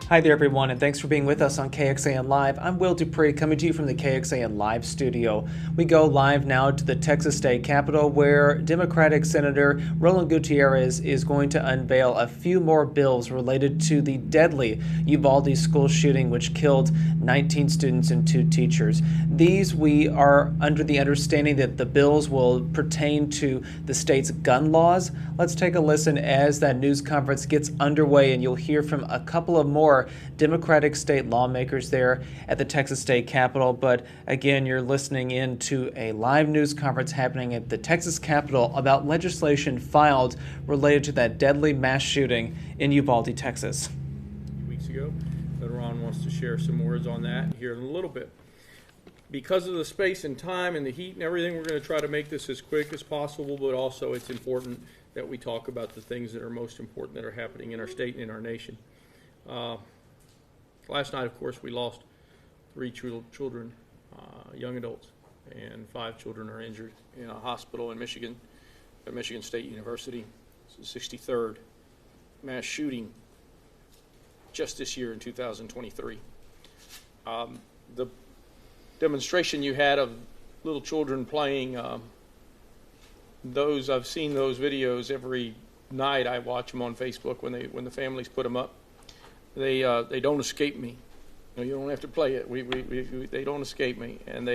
Hi there, everyone, and thanks for being with us on KXAN Live. I'm Will Dupree, coming to you from the KXAN Live studio. We go live now to the Texas State Capitol, where Democratic Senator Roland Gutierrez is going to unveil a few more bills related to the deadly Uvalde school shooting, which killed 19 students and 2 teachers. We are under the understanding that the bills will pertain to the state's gun laws. Let's take a listen as that news conference gets underway, and you'll hear from a couple of more Democratic state lawmakers there at the Texas State Capitol. But again, you're listening in to a live news conference happening at the Texas Capitol about legislation filed related to that deadly mass shooting in Uvalde, Texas. Weeks ago, but Ron wants to share some words on that here in a little bit. Because of the space and time and the heat and everything, we're going to try to make this as quick as possible, but also it's important that we talk about the things that are most important that are happening in our state and in our nation. Last night, of course, we lost 3 children, young adults, and 5 children are injured in a hospital in Michigan, at Michigan State University. It's the 63rd mass shooting just this year in 2023. The demonstration you had of little children playing, I've seen those videos every night. I watch them on Facebook when the families put them up. They don't escape me. You don't have to play it. They don't escape me, and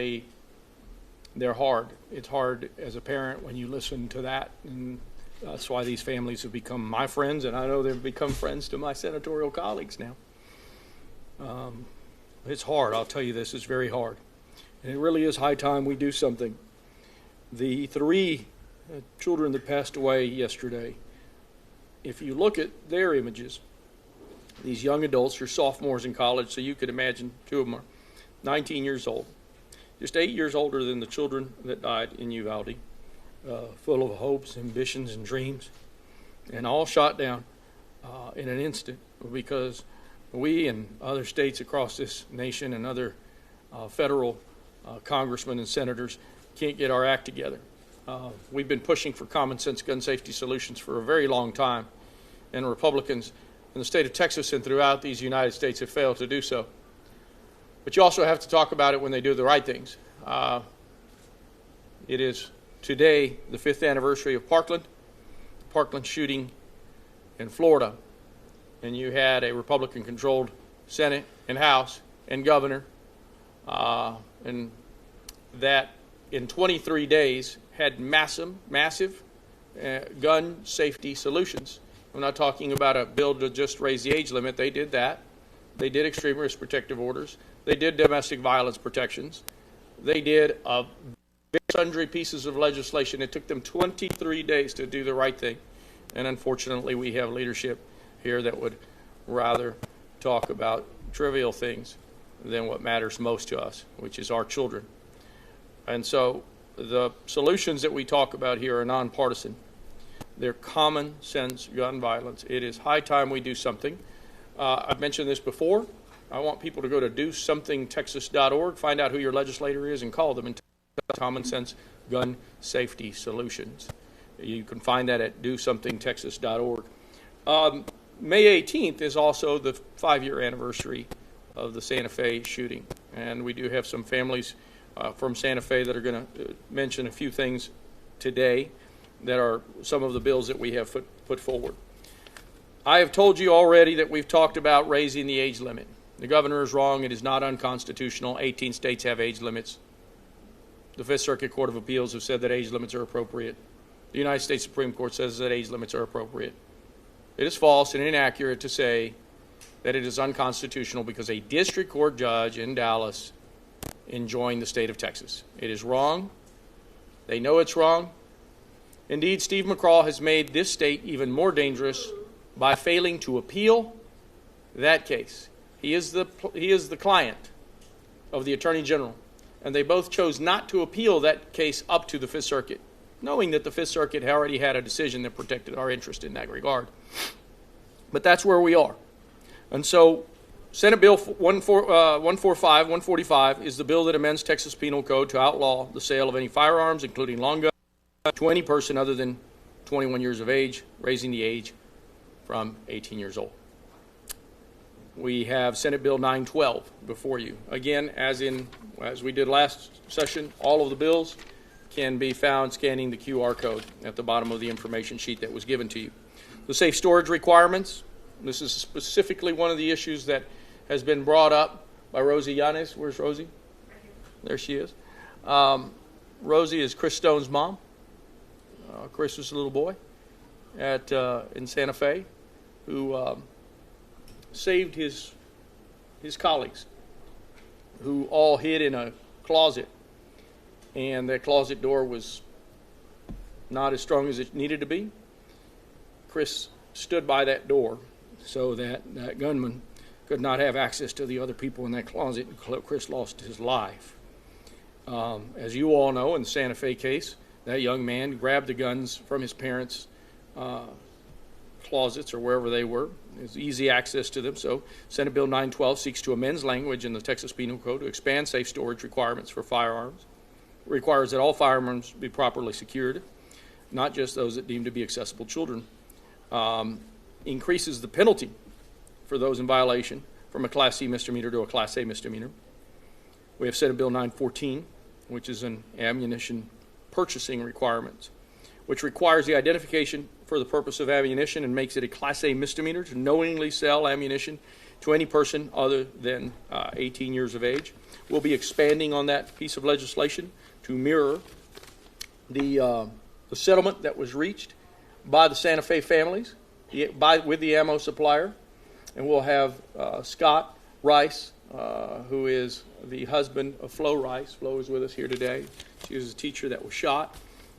they're hard. It's hard as a parent when you listen to that, and that's why these families have become my friends, and I know they've become friends to my senatorial colleagues now. It's hard. I'll tell you this. It's very hard, and it really is high time we do something. The 3 children that passed away yesterday, if you look at their images, these young adults are sophomores in college, so you could imagine 2 of them are 19 years old, just 8 years older than the children that died in Uvalde, full of hopes, ambitions, and dreams, and all shot down in an instant because we and other states across this nation and other federal congressmen and senators can't get our act together. We've been pushing for common sense gun safety solutions for a very long time, and Republicans in the state of Texas and throughout these United States have failed to do so. But you also have to talk about it when they do the right things. It is today the 5th anniversary of Parkland shooting in Florida. And you had a Republican-controlled Senate and House and governor, and that in 23 days had massive gun safety solutions. I'm not talking about a bill to just raise the age limit. They did that. They did extreme risk protective orders. They did domestic violence protections. They did sundry pieces of legislation. It took them 23 days to do the right thing. And unfortunately, we have leadership here that would rather talk about trivial things than what matters most to us, which is our children. And so the solutions that we talk about here are nonpartisan. They're common sense gun violence. It is high time we do something. I've mentioned this before. I want people to go to DoSomethingTexas.org, find out who your legislator is, and call them and talk about common sense gun safety solutions. You can find that at DoSomethingTexas.org. May 18th is also the 5-year anniversary of the Santa Fe shooting, and we do have some families from Santa Fe that are going to mention a few things today that are some of the bills that we have put forward. I have told you already that we've talked about raising the age limit. The governor is wrong. It is not unconstitutional. 18 states have age limits. The Fifth Circuit Court of Appeals have said that age limits are appropriate. The United States Supreme Court says that age limits are appropriate. It is false and inaccurate to say that it is unconstitutional because a district court judge in Dallas enjoined the state of Texas. It is wrong. They know it's wrong. Indeed, Steve McCraw has made this state even more dangerous by failing to appeal that case. He is the client of the Attorney General, and they both chose not to appeal that case up to the Fifth Circuit, knowing that the Fifth Circuit already had a decision that protected our interest in that regard. But that's where we are. And so Senate Bill 145 is the bill that amends Texas Penal Code to outlaw the sale of any firearms, including long guns, to any person other than 21 years of age, raising the age from 18 years old. we have Senate Bill 912 before you. Again, as we did last session, all of the bills can be found scanning the QR code at the bottom of the information sheet that was given to you. The safe storage requirements, this is specifically one of the issues that has been brought up by Rosie Yanes. Where's Rosie? There she is. Rosie is Chris Stone's mom. Chris was a little boy in Santa Fe who saved his colleagues, who all hid in a closet, and that closet door was not as strong as it needed to be. Chris stood by that door so that gunman could not have access to the other people in that closet, and Chris lost his life. As you all know, in the Santa Fe case, that young man grabbed the guns from his parents' closets or wherever they were. There's easy access to them. So Senate Bill 912 seeks to amend language in the Texas Penal Code to expand safe storage requirements for firearms. It requires that all firearms be properly secured, not just those that deem to be accessible children. Increases the penalty for those in violation from a Class C misdemeanor to a Class A misdemeanor. We have Senate Bill 914, which is an ammunition purchasing requirement, which requires the identification for the purpose of ammunition and makes it a Class A misdemeanor to knowingly sell ammunition to any person other than 18 years of age. We'll be expanding on that piece of legislation to mirror the settlement that was reached by the Santa Fe families with the ammo supplier. And we'll have Scott Rice, who is the husband of Flo Rice. Flo is with us here today. She was a teacher that was shot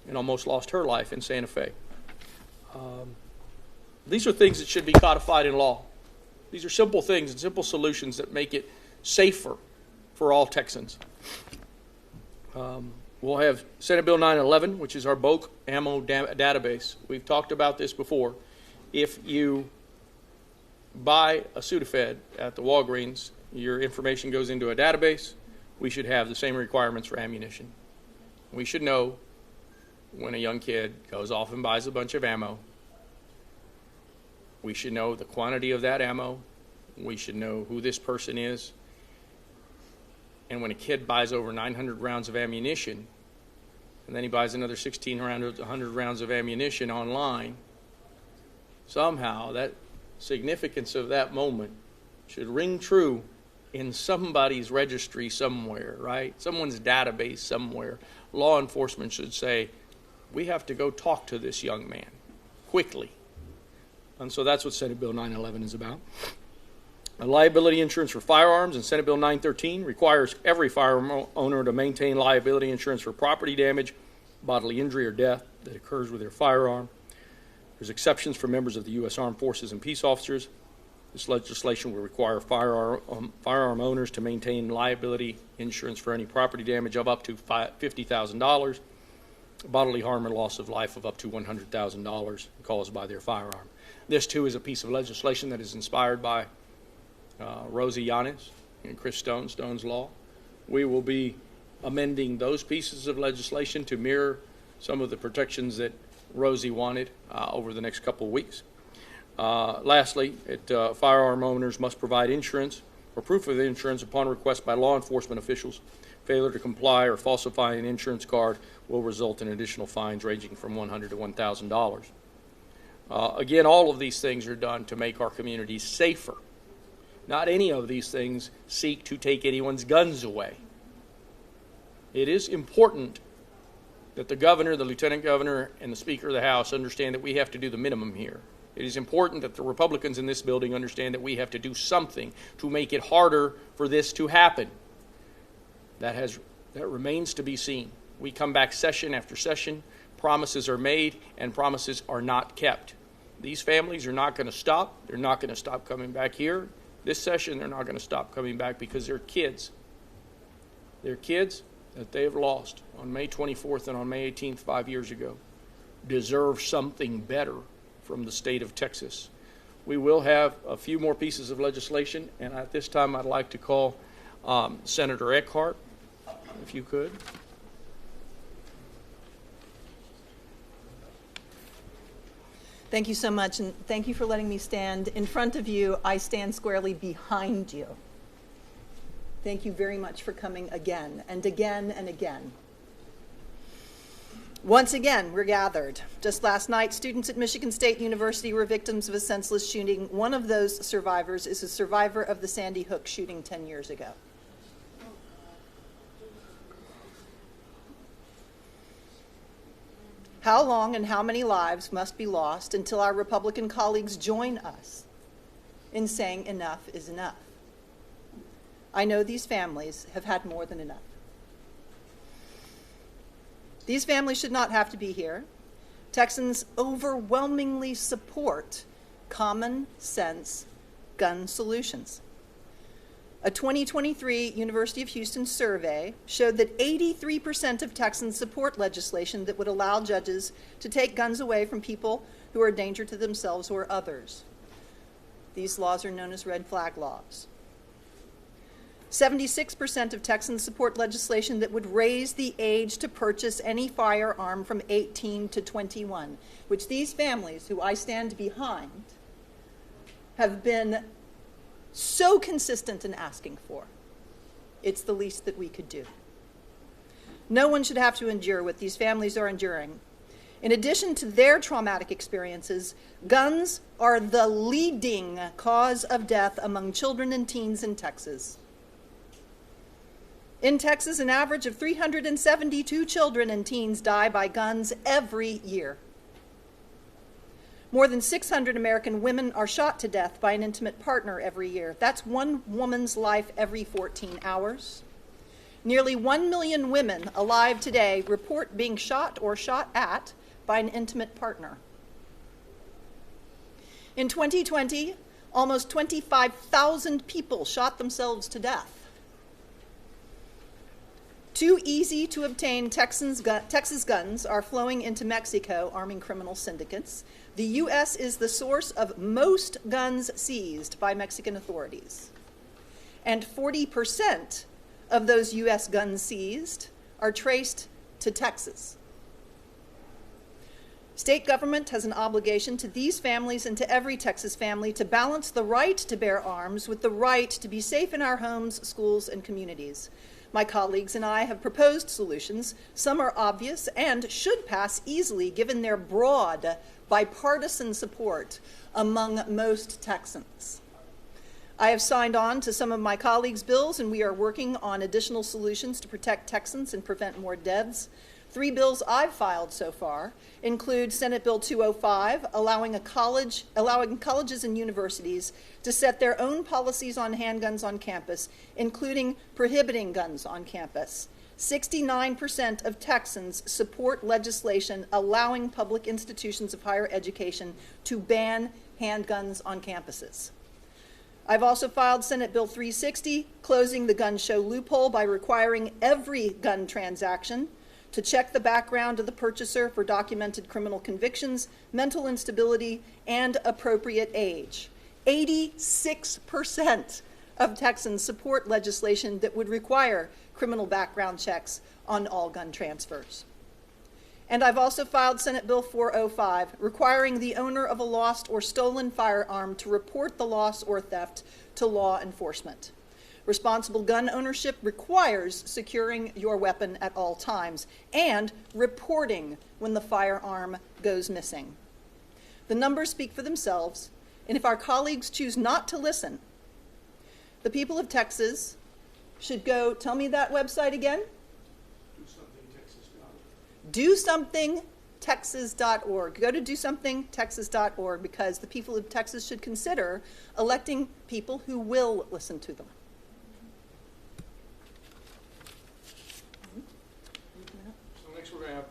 and almost lost her life in Santa Fe. These are things that should be codified in law. These are simple things and simple solutions that make it safer for all Texans. We'll have Senate Bill 911, which is our bulk ammo database. We've talked about this before. If you buy a Sudafed at the Walgreens, your information goes into a database. We should have the same requirements for ammunition. We should know when a young kid goes off and buys a bunch of ammo. We should know the quantity of that ammo. We should know who this person is. And when a kid buys over 900 rounds of ammunition, and then he buys another 1,600 rounds of ammunition online, somehow that significance of that moment should ring true in somebody's registry somewhere, right? Someone's database somewhere. Law enforcement should say, we have to go talk to this young man quickly. And so that's what Senate Bill 911 is about. Liability insurance for firearms, and Senate Bill 913 requires every firearm owner to maintain liability insurance for property damage, bodily injury, or death that occurs with their firearm. There's exceptions for members of the U.S. Armed Forces and peace officers. This legislation will require firearm owners to maintain liability insurance for any property damage of up to $50,000, bodily harm or loss of life of up to $100,000 caused by their firearm. This, too, is a piece of legislation that is inspired by Rosie Yanes and Chris Stone, Stone's Law. We will be amending those pieces of legislation to mirror some of the protections that Rosie wanted over the next couple of weeks. Lastly, firearm owners must provide insurance or proof of insurance upon request by law enforcement officials. Failure to comply or falsify an insurance card will result in additional fines ranging from $100 to $1,000. Again, all of these things are done to make our communities safer. Not any of these things seek to take anyone's guns away. It is important that the governor, the lieutenant governor, and the Speaker of the House understand that we have to do the minimum here. It is important that the Republicans in this building understand that we have to do something to make it harder for this to happen. That remains to be seen. We come back session after session, promises are made, and promises are not kept. These families are not going to stop. They're not going to stop coming back here. This session, they're not going to stop coming back because they're kids. They're kids that they have lost on May 24th and on May 18th 5 years ago deserve something better from the state of Texas. We will have a few more pieces of legislation, and at this time I'd like to call Senator Eckhart, if you could. Thank you so much, and thank you for letting me stand in front of you. I stand squarely behind you. Thank you very much for coming again and again and again. Once again, we're gathered. Just last night, students at Michigan State University were victims of a senseless shooting. One of those survivors is a survivor of the Sandy Hook shooting 10 years ago. How long and how many lives must be lost until our Republican colleagues join us in saying enough is enough? I know these families have had more than enough. These families should not have to be here. Texans overwhelmingly support common sense gun solutions. A 2023 University of Houston survey showed that 83% of Texans support legislation that would allow judges to take guns away from people who are a danger to themselves or others. These laws are known as red flag laws. 76% of Texans support legislation that would raise the age to purchase any firearm from 18 to 21, which these families, who I stand behind, have been so consistent in asking for. It's the least that we could do. No one should have to endure what these families are enduring. In addition to their traumatic experiences, guns are the leading cause of death among children and teens in Texas. In Texas, an average of 372 children and teens die by guns every year. More than 600 American women are shot to death by an intimate partner every year. That's one woman's life every 14 hours. Nearly 1 million women alive today report being shot or shot at by an intimate partner. In 2020, almost 25,000 people shot themselves to death. Too easy to obtain Texas guns are flowing into Mexico, arming criminal syndicates. The U.S. is the source of most guns seized by Mexican authorities. And 40% of those U.S. guns seized are traced to Texas. State government has an obligation to these families and to every Texas family to balance the right to bear arms with the right to be safe in our homes, schools, and communities. My colleagues and I have proposed solutions. Some are obvious and should pass easily given their broad bipartisan support among most Texans. I have signed on to some of my colleagues' bills, and we are working on additional solutions to protect Texans and prevent more deaths. 3 bills I've filed so far include Senate Bill 205, allowing colleges and universities to set their own policies on handguns on campus, including prohibiting guns on campus. 69% of Texans support legislation allowing public institutions of higher education to ban handguns on campuses. I've also filed Senate Bill 360, closing the gun show loophole by requiring every gun transaction to check the background of the purchaser for documented criminal convictions, mental instability, and appropriate age. 86% of Texans support legislation that would require criminal background checks on all gun transfers. And I've also filed Senate Bill 405, requiring the owner of a lost or stolen firearm to report the loss or theft to law enforcement. Responsible gun ownership requires securing your weapon at all times and reporting when the firearm goes missing. The numbers speak for themselves, and if our colleagues choose not to listen, the people of Texas should go, tell me that website again? DoSomethingTexas.org. Go to DoSomethingTexas.org because the people of Texas should consider electing people who will listen to them. So next we're going to have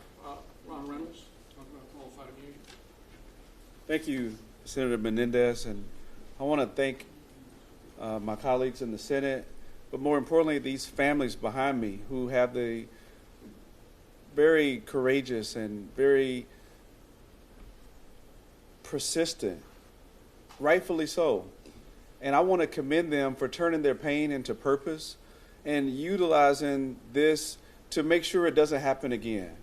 Ron Reynolds talk about qualified immunity. Thank you, Senator Menendez, and I want to thank my colleagues in the Senate, but more importantly, these families behind me who have the very courageous and very persistent, rightfully so. And I want to commend them for turning their pain into purpose and utilizing this to make sure it doesn't happen again.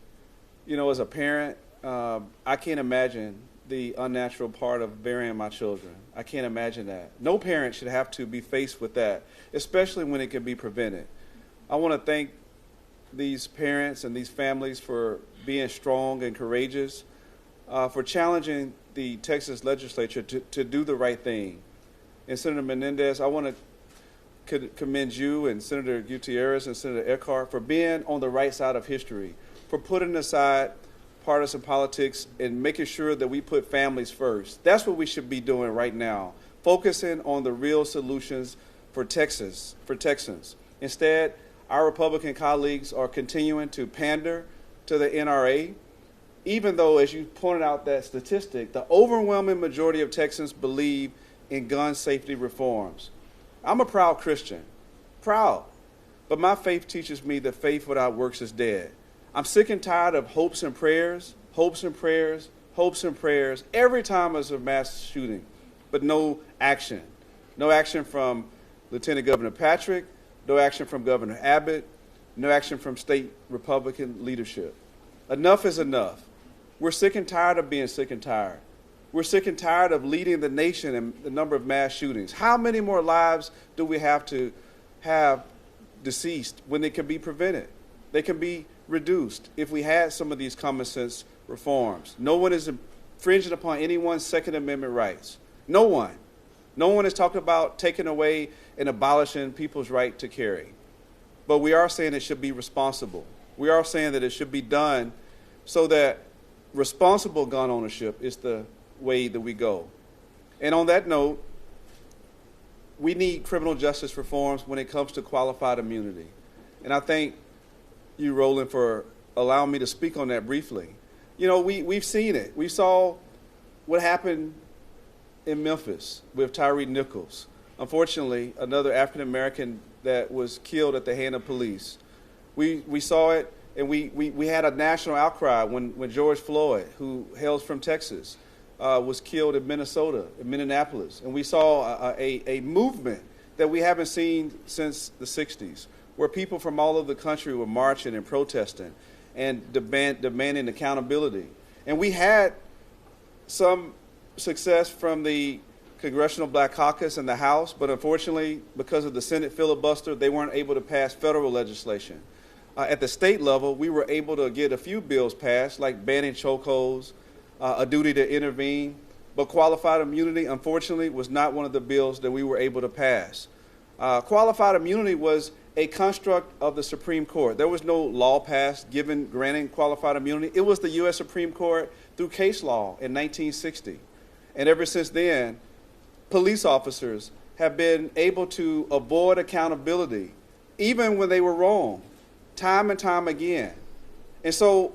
You know, as a parent, I can't imagine the unnatural part of burying my children. I can't imagine that. No parent should have to be faced with that, especially when it can be prevented. I want to thank these parents and these families for being strong and courageous, for challenging the Texas legislature to do the right thing. And Senator Menendez, I want to commend you and Senator Gutierrez and Senator Eckhart for being on the right side of history, for putting aside partisan politics and making sure that we put families first. That's what we should be doing right now, focusing on the real solutions for Texas, for Texans. Instead, our Republican colleagues are continuing to pander to the NRA, even though, as you pointed out that statistic, the overwhelming majority of Texans believe in gun safety reforms. I'm a proud Christian, proud, but my faith teaches me that faith without works is dead. I'm sick and tired of hopes and prayers, hopes and prayers, hopes and prayers every time there's a mass shooting, but no action. No action from Lieutenant Governor Patrick, no action from Governor Abbott, no action from state Republican leadership. Enough is enough. We're sick and tired of being sick and tired. We're sick and tired of leading the nation in the number of mass shootings. How many more lives do we have to have deceased when they can be prevented? They can be reduced if we had some of these common sense reforms. No one is infringing upon anyone's Second Amendment rights. No one. No one is talking about taking away and abolishing people's right to carry. But we are saying it should be responsible. We are saying that it should be done so that responsible gun ownership is the way that we go. And on that note, we need criminal justice reforms when it comes to qualified immunity. And I thank you, Roland, for allowing me to speak on that briefly. You know, we've seen it. We saw what happened in Memphis with Tyree Nichols. Unfortunately, another African American that was killed at the hand of police. We saw it, and we had a national outcry when George Floyd, who hails from Texas, was killed in Minnesota, in Minneapolis. And we saw a movement that we haven't seen since the 60s, where people from all over the country were marching and protesting and demanding accountability. And we had some success from the Congressional Black Caucus in the House, but unfortunately, because of the Senate filibuster, they weren't able to pass federal legislation. At the state level, we were able to get a few bills passed, like banning chokeholds, a duty to intervene, but qualified immunity, unfortunately, was not one of the bills that we were able to pass. Qualified immunity was a construct of the Supreme Court. There was no law passed granting qualified immunity. It was the U.S. Supreme Court through case law in 1960. And ever since then, police officers have been able to avoid accountability, even when they were wrong, time and time again. And so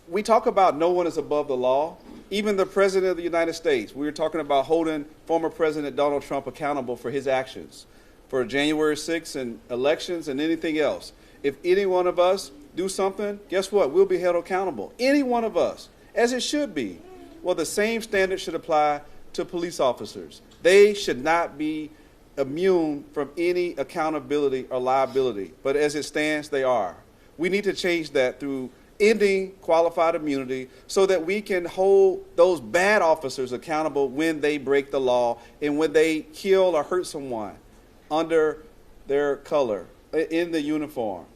we talk about no one is above the law. Even the President of the United States, we were talking about holding former President Donald Trump accountable for his actions, for January 6th and elections and anything else. If any one of us do something, guess what? We'll be held accountable. Any one of us, as it should be. Well, the same standard should apply to police officers. They should not be immune from any accountability or liability, but as it stands, they are. We need to change that through ending qualified immunity so that we can hold those bad officers accountable when they break the law and when they kill or hurt someone under their color, in the uniform.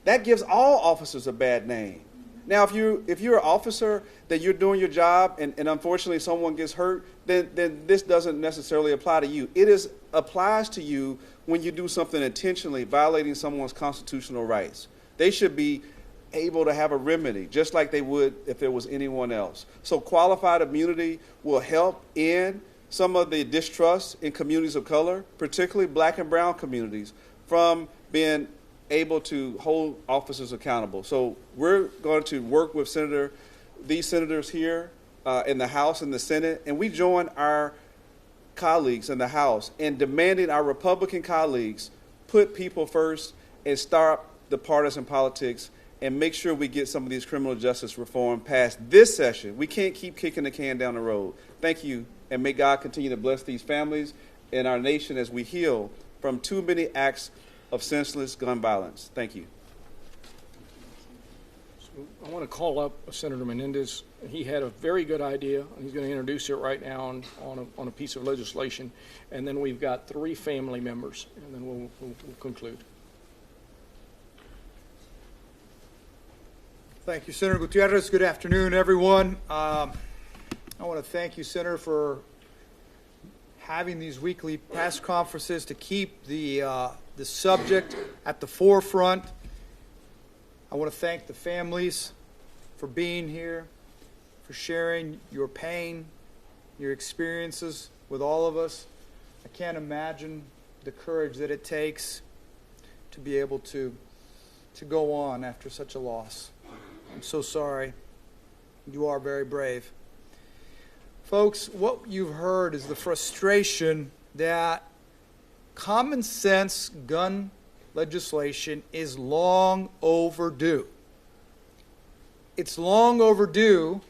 That gives all officers a bad name. Now, if you're an officer, that you're doing your job and unfortunately someone gets hurt, then this doesn't necessarily apply to you. It applies to you when you do something intentionally violating someone's constitutional rights. They should be able to have a remedy, just like they would if there was anyone else. So qualified immunity will help in some of the distrust in communities of color, particularly black and brown communities, from being able to hold officers accountable. So we're going to work with these senators here in the House and the Senate, and we join our colleagues in the House in demanding our Republican colleagues put people first and stop the partisan politics and make sure we get some of these criminal justice reform passed this session. We can't keep kicking the can down the road. Thank you, and may God continue to bless these families and our nation as we heal from too many acts of senseless gun violence. Thank you. So I want to call up Senator Menendez he had a very good idea. He's going to introduce it right now on a piece of legislation. And then we've got 3 family members, and then we'll conclude. Thank you, Senator Gutierrez. Good afternoon, everyone. I want to thank you, Senator, for having these weekly press conferences to keep the subject at the forefront. I want to thank the families for being here, for sharing your pain, your experiences with all of us. I can't imagine the courage that it takes to be able to go on after such a loss. I'm so sorry. You are very brave. Folks, what you've heard is the frustration that common sense gun legislation is long overdue. It's long overdue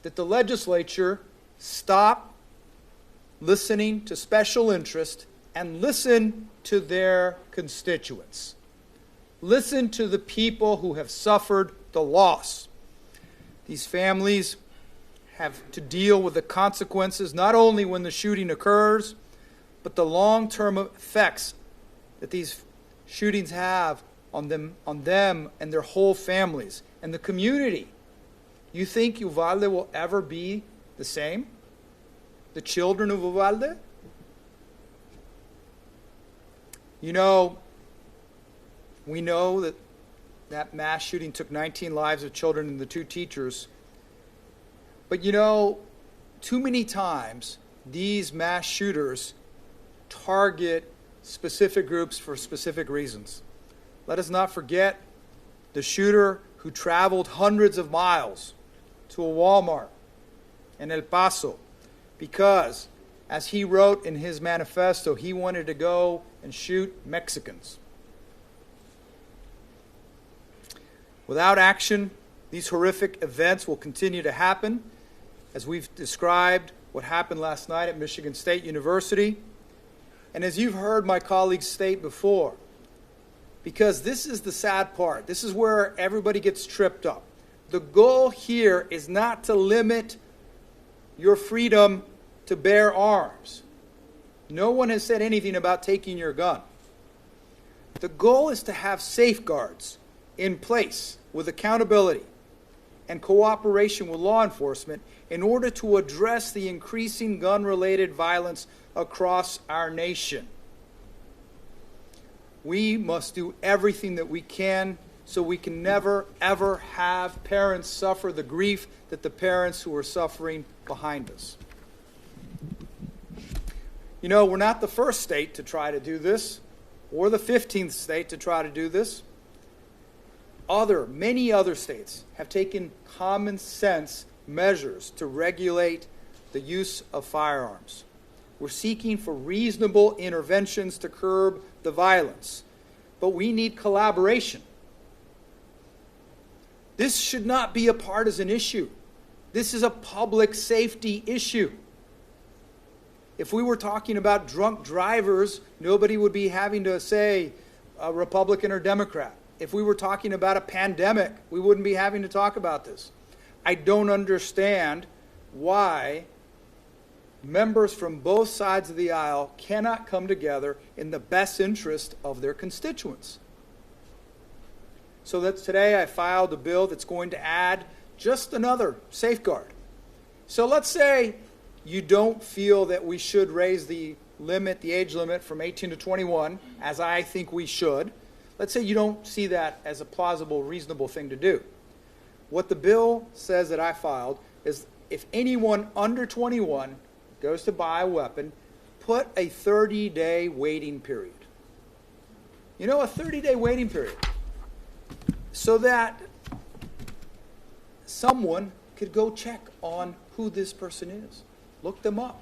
that the legislature stop listening to special interest and listen to their constituents. Listen to the people who have suffered the loss. These families have to deal with the consequences not only when the shooting occurs, but the long-term effects that these shootings have on them and their whole families and the community. You think Uvalde will ever be the same? The children of Uvalde? You know, we know that mass shooting took 19 lives of children and the 2 teachers. But you know, too many times these mass shooters target specific groups for specific reasons. Let us not forget the shooter who traveled hundreds of miles to a Walmart in El Paso because, as he wrote in his manifesto, he wanted to go and shoot Mexicans. Without action, these horrific events will continue to happen, as we've described what happened last night at Michigan State University, and as you've heard my colleagues state before, because this is the sad part. This is where everybody gets tripped up. The goal here is not to limit your freedom to bear arms. No one has said anything about taking your gun. The goal is to have safeguards in place with accountability and cooperation with law enforcement in order to address the increasing gun-related violence across our nation. We must do everything that we can so we can never, ever have parents suffer the grief that the parents who are suffering behind us. You know, we're not the first state to try to do this, or the 15th state to try to do this. Many other states have taken common sense measures to regulate the use of firearms. We're seeking for reasonable interventions to curb the violence, but we need collaboration. This should not be a partisan issue. This is a public safety issue. If we were talking about drunk drivers, nobody would be having to say Republican or Democrat. If we were talking about a pandemic, we wouldn't be having to talk about this. I don't understand why members from both sides of the aisle cannot come together in the best interest of their constituents. So that today I filed a bill that's going to add just another safeguard. So let's say you don't feel that we should raise the age limit from 18 to 21, as I think we should. Let's say you don't see that as a plausible, reasonable thing to do. What the bill says that I filed is if anyone under 21 goes to buy a weapon, put a 30-day waiting period. You know, a 30-day waiting period. So that someone could go check on who this person is. Look them up.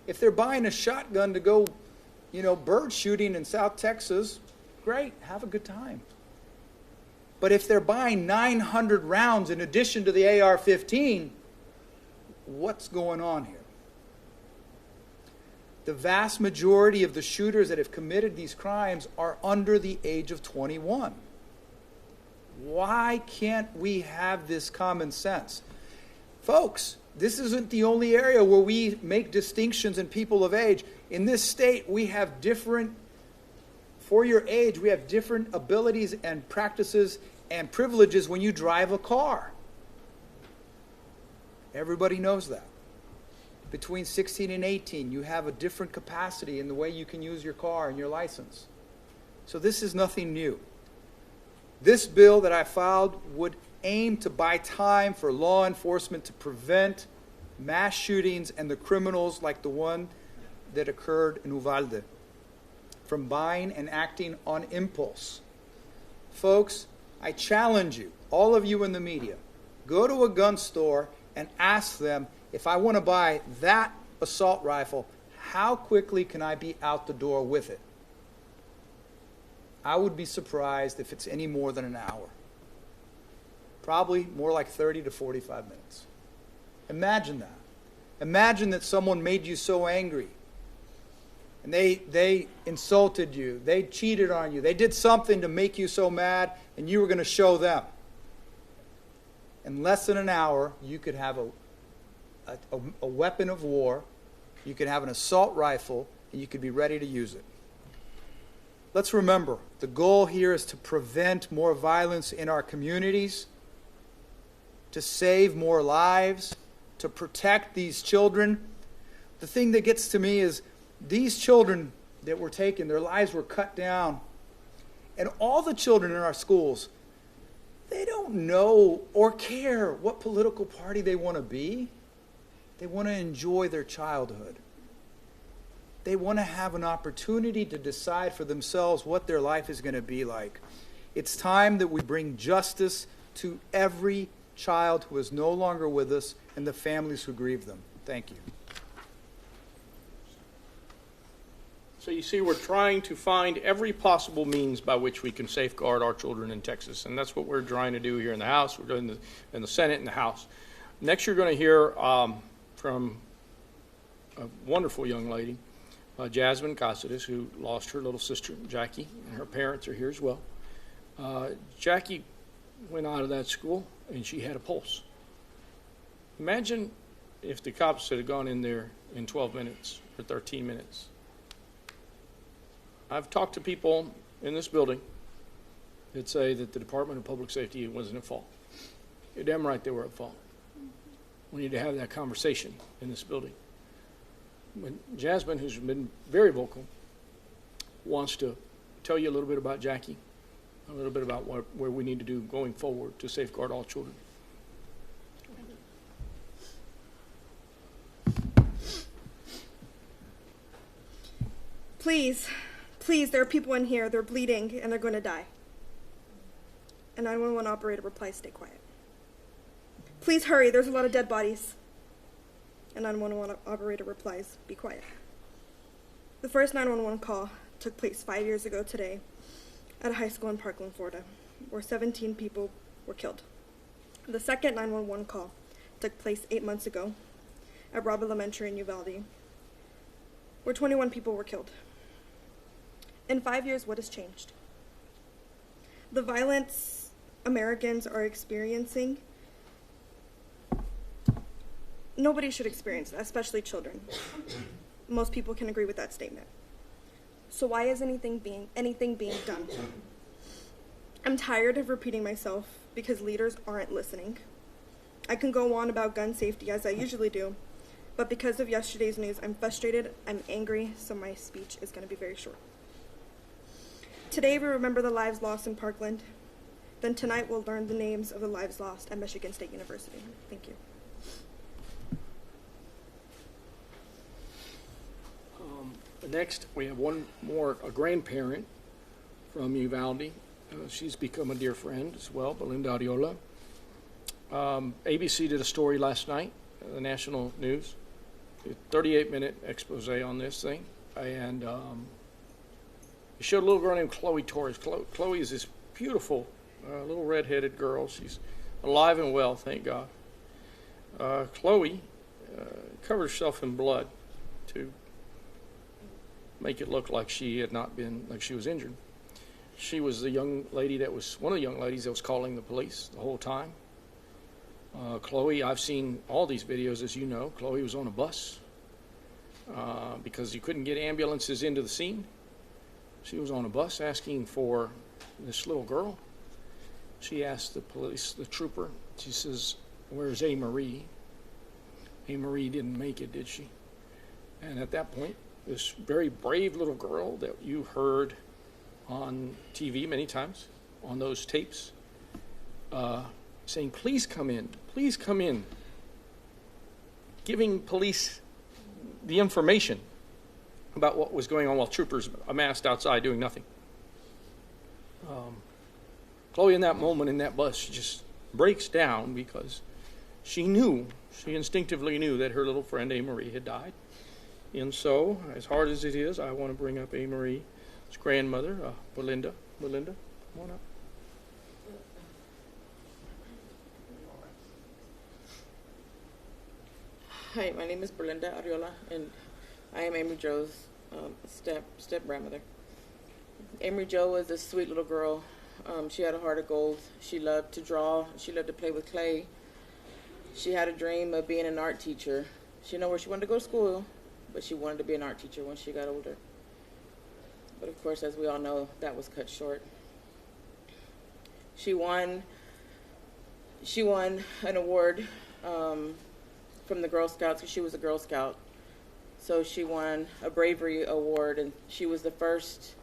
If they're buying a shotgun to go, bird shooting in South Texas, great, have a good time. But if they're buying 900 rounds in addition to the AR-15, what's going on here? The vast majority of the shooters that have committed these crimes are under the age of 21. Why can't we have this common sense? Folks, this isn't the only area where we make distinctions in people of age. In this state, we have different, for your age, we have different abilities and practices and privileges when you drive a car. Everybody knows that. Between 16 and 18, you have a different capacity in the way you can use your car and your license. So this is nothing new. This bill that I filed would aim to buy time for law enforcement to prevent mass shootings and the criminals like the one that occurred in Uvalde from buying and acting on impulse. Folks, I challenge you, all of you in the media, go to a gun store and ask them, if I want to buy that assault rifle, how quickly can I be out the door with it? I would be surprised if it's any more than an hour. Probably more like 30 to 45 minutes. Imagine that. Imagine that someone made you so angry and they insulted you, they cheated on you, they did something to make you so mad, and you were going to show them. In less than an hour, you could have a weapon of war, you could have an assault rifle, and you could be ready to use it. Let's remember, the goal here is to prevent more violence in our communities, to save more lives, to protect these children. The thing that gets to me is these children that were taken, their lives were cut down. And all the children in our schools, they don't know or care what political party they want to be. They want to enjoy their childhood. They want to have an opportunity to decide for themselves what their life is going to be like. It's time that we bring justice to every child who is no longer with us and the families who grieve them. Thank you. So you see, we're trying to find every possible means by which we can safeguard our children in Texas, and that's what we're trying to do here in the House. We're doing in the Senate and the House. Next, you're going to hear from a wonderful young lady, Jasmine Cáceres, who lost her little sister, Jackie, and her parents are here as well. Jackie went out of that school, and she had a pulse. Imagine if the cops had gone in there in 12 minutes or 13 minutes. I've talked to people in this building that say that the Department of Public Safety wasn't at fault. You're damn right they were at fault. We need to have that conversation in this building. But Jasmine, who's been very vocal, wants to tell you a little bit about Jackie, a little bit about where we need to do going forward to safeguard all children. Please, there are people in here, they're bleeding, and they're going to die. And 911 operator replies, stay quiet. Please hurry, there's a lot of dead bodies. And 911 operator replies, be quiet. The first 911 call took place 5 years ago today at a high school in Parkland, Florida, where 17 people were killed. The second 911 call took place 8 months ago at Robb Elementary in Uvalde, where 21 people were killed. In 5 years, what has changed? The violence Americans are experiencing, nobody should experience that, especially children. Most people can agree with that statement. So why is anything being done? I'm tired of repeating myself because leaders aren't listening. I can go on about gun safety as I usually do, but because of yesterday's news, I'm frustrated, I'm angry, so my speech is going to be very short. Today we remember the lives lost in Parkland. Then tonight we'll learn the names of the lives lost at Michigan State University. Thank you. Next, we have a grandparent from Uvalde. She's become a dear friend as well, Belinda Ariola. ABC did a story last night, the national news, a 38-minute expose on this thing, and it showed a little girl named Chloe Torres. Chloe is this beautiful little red-headed girl. She's alive and well, thank God. Chloe covered herself in blood to make it look like she had not been, like she was injured. She was the young lady one of the young ladies that was calling the police the whole time. Chloe, I've seen all these videos, as you know. Chloe was on a bus because you couldn't get ambulances into the scene. She was on a bus asking for this little girl. She asked the police, the trooper, she says, "Where's A. Marie?" A. Marie didn't make it, did she? And at that point, this very brave little girl that you heard on TV many times, on those tapes, saying, "Please come in, please come in," giving police the information about what was going on while troopers amassed outside doing nothing. Chloe, in that moment in that bus, she just breaks down because she instinctively knew that her little friend A. Marie had died. And so, as hard as it is, I want to bring up A. Marie's grandmother, Belinda. Belinda, come on up. Hi, my name is Belinda Ariola, and I am Amy Joe's step grandmother. Amy Joe was a sweet little girl. She had a heart of gold. She loved to draw. She loved to play with clay. She had a dream of being an art teacher. She didn't know where she wanted to go to school, but she wanted to be an art teacher when she got older. But of course, as we all know, that was cut short. She won an award from the Girl Scouts because she was a Girl Scout. So she won a bravery award, and she was the first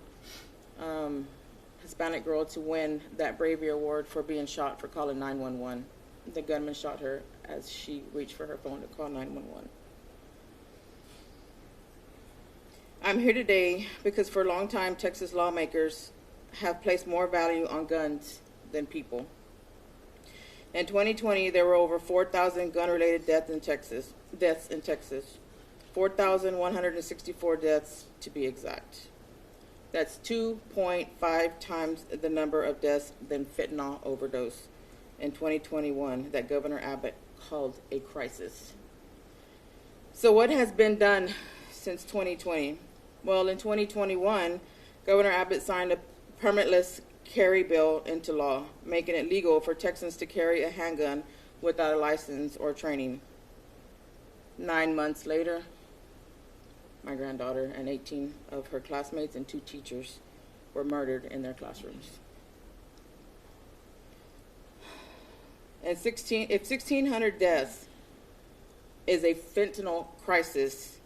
Hispanic girl to win that bravery award for being shot for calling 911. The gunman shot her as she reached for her phone to call 911. I'm here today because for a long time, Texas lawmakers have placed more value on guns than people. In 2020, there were over 4,000 gun-related deaths in Texas. 4,164 deaths to be exact. That's 2.5 times the number of deaths than fentanyl overdose in 2021 that Governor Abbott called a crisis. So what has been done since 2020? Well, in 2021, Governor Abbott signed a permitless carry bill into law, making it legal for Texans to carry a handgun without a license or training. 9 months later, my granddaughter and 18 of her classmates and 2 teachers were murdered in their classrooms. And if 1,600 deaths is a fentanyl crisis,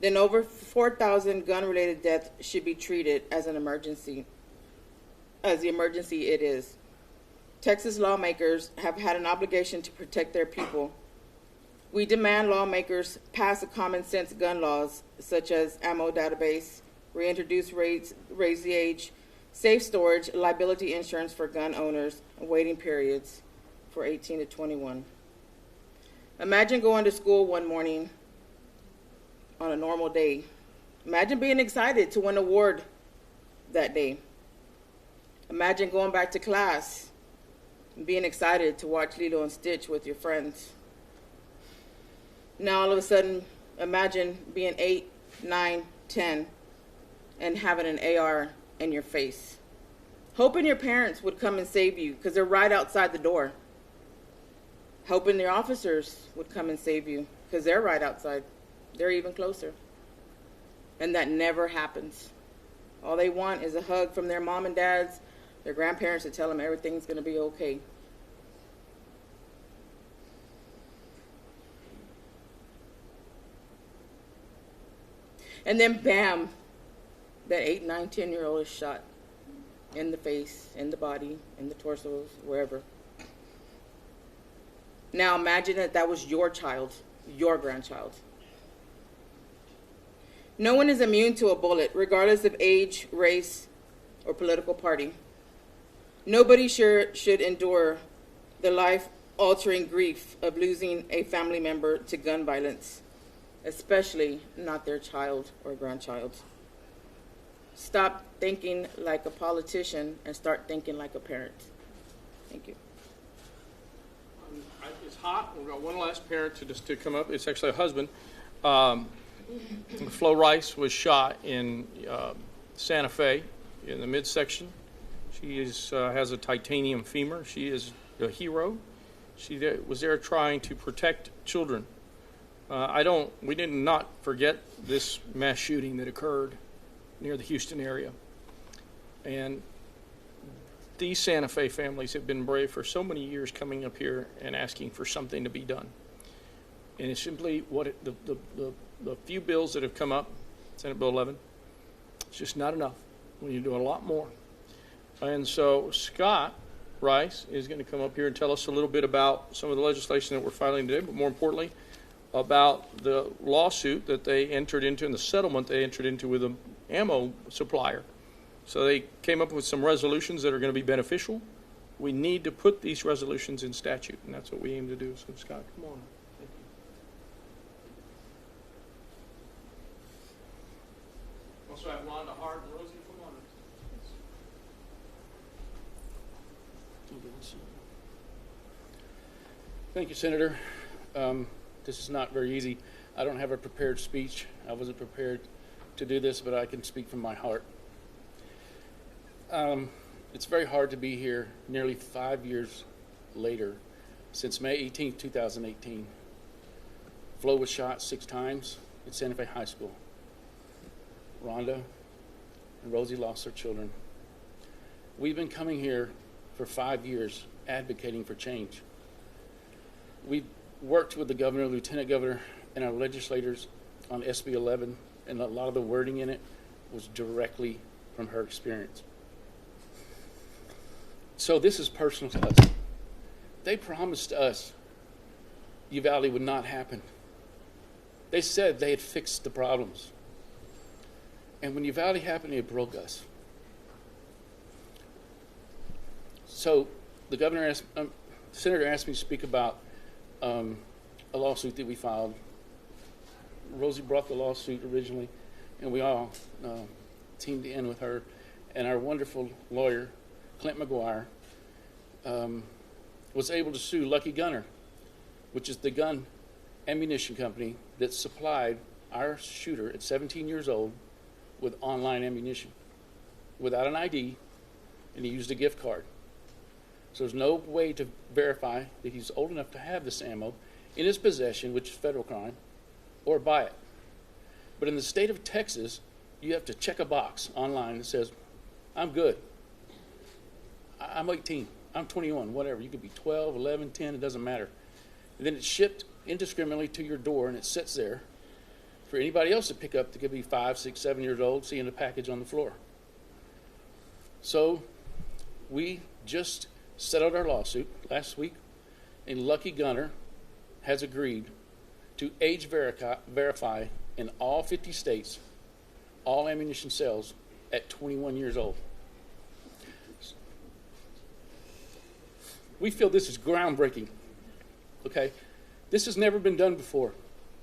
then over 4,000 gun-related deaths should be treated as an emergency, as the emergency it is. Texas lawmakers have had an obligation to protect their people. We demand lawmakers pass a common sense gun laws such as ammo database, reintroduce raise the age, safe storage, liability insurance for gun owners, and waiting periods for 18 to 21. Imagine going to school one morning on a normal day. Imagine being excited to win an award that day. Imagine going back to class and being excited to watch Lilo and Stitch with your friends. Now all of a sudden, imagine being 8, 9, 10 and having an AR in your face. Hoping your parents would come and save you because they're right outside the door. Hoping their officers would come and save you because they're right outside. They're even closer. And that never happens. All they want is a hug from their mom and dads, their grandparents to tell them everything's going to be okay. And then bam, that 8, 9, 10-year-old is shot in the face, in the body, in the torsos, wherever. Now imagine that was your child, your grandchild. No one is immune to a bullet, regardless of age, race, or political party. Nobody should endure the life-altering grief of losing a family member to gun violence, especially not their child or grandchild. Stop thinking like a politician and start thinking like a parent. Thank you. It's hot. We've got one last parent to come up. It's actually a husband. Flo Rice was shot in Santa Fe in the midsection. She has a titanium femur. She is a hero. was there trying to protect children. We did not forget this mass shooting that occurred near the Houston area. And these Santa Fe families have been brave for so many years, coming up here and asking for something to be done. And it's simply the few bills that have come up, Senate Bill 11, it's just not enough. We need to do a lot more. And so Scott Rice is going to come up here and tell us a little bit about some of the legislation that we're filing today, but more importantly, about the lawsuit that they entered into and the settlement they entered into with an ammo supplier. So they came up with some resolutions that are going to be beneficial. We need to put these resolutions in statute, and that's what we aim to do. So, Scott, come on. Thank you. Also have Rhonda Hart and Rosie from London. Thank you, Senator. This is not very easy. I don't have a prepared speech. I wasn't prepared to do this, but I can speak from my heart. It's very hard to be here nearly 5 years later, since May 18, 2018. Flo was shot 6 times at Santa Fe High School. Rhonda and Rosie lost their children. We've been coming here for 5 years advocating for change. We've worked with the governor, lieutenant governor, and our legislators on SB 11, and a lot of the wording in it was directly from her experience. So this is personal to us. They promised us Uvalde would not happen. They said they had fixed the problems. And when Uvalde happened, it broke us. So the senator asked me to speak about a lawsuit that we filed. Rosie brought the lawsuit originally, and we all teamed in with her. And our wonderful lawyer, Clint McGuire, was able to sue Lucky Gunner, which is the gun ammunition company that supplied our shooter at 17 years old with online ammunition without an ID, and he used a gift card. So there's no way to verify that he's old enough to have this ammo in his possession, which is federal crime, or buy it. But in the state of Texas, you have to check a box online that says, I'm good. I'm 18. I'm 21, whatever. You could be 12, 11, 10, it doesn't matter. And then it's shipped indiscriminately to your door, and it sits there for anybody else to pick up that could be 5, 6, 7 years old, seeing the package on the floor. So we just settled our lawsuit last week, and Lucky Gunner has agreed to age verify in all 50 states all ammunition sales at 21 years old. We feel this is groundbreaking, okay? This has never been done before.